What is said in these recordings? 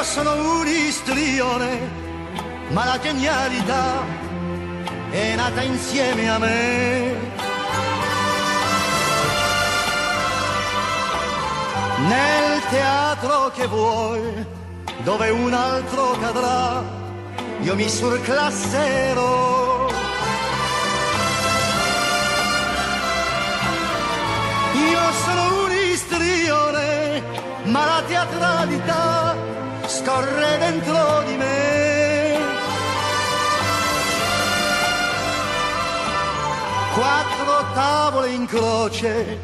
sono un istrione, ma la genialità è nata insieme a me. Nel teatro che vuoi, dove un altro cadrà, io mi surclasserò. Io sono un istrione, ma la teatralità scorre dentro di me. 4 tavole in croce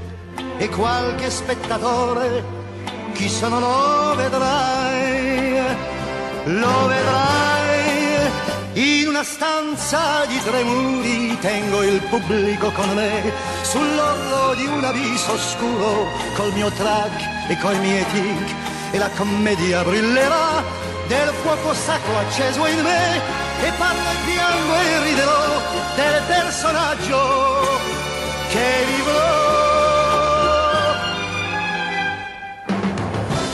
e qualche spettatore, chi sono lo vedrai, lo vedrai. In una stanza di 3 muri tengo il pubblico con me, sull'orlo di un abisso oscuro, col mio track e coi miei tic, e la commedia brillerà del fuoco sacro acceso in me, e parlo e piango e riderò del personaggio che vivrò.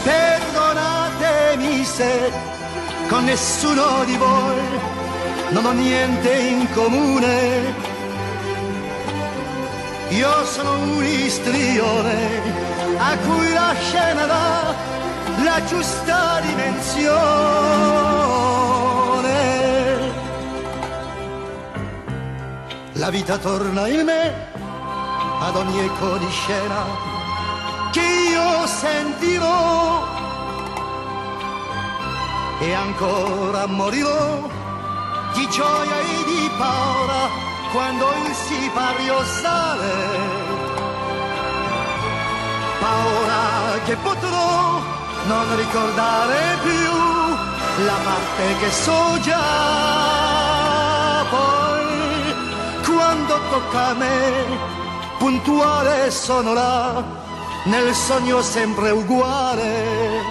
Perdonatemi se con nessuno di voi non ho niente in comune. Io sono un istrione a cui la scena dà la giusta dimensione. La vita torna in me ad ogni eco di scena che io sentirò, e ancora morirò di gioia e di paura quando il sipario sale. Paura che potrò non ricordare più la parte che so già. Poi quando tocca a me, puntuale sono là, nel sogno sempre uguale,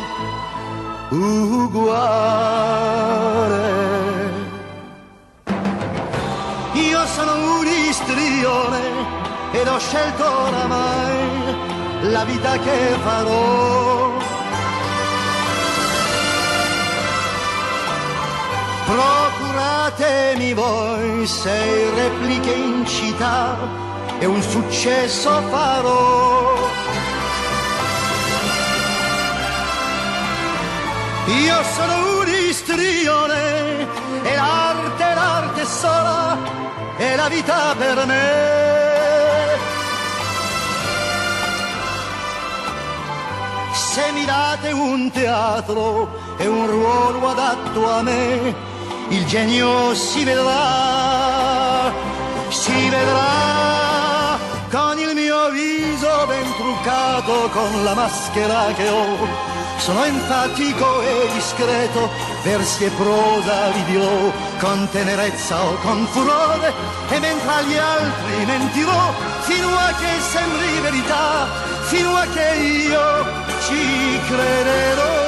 uguale. Io sono un istrione ed ho scelto oramai la vita che farò. Procuratemi voi 6 repliche in città e un successo farò. Io sono un istrione e l'arte sola è la vita per me. Se mi date un teatro e un ruolo adatto a me, il genio si vedrà con il mio viso ben truccato, con la maschera che ho. Sono enfatico e discreto, versi e prosa vi dirò, con tenerezza o con furore, e mentre agli altri mentirò, fino a che sembri verità, fino a che io ci crederò.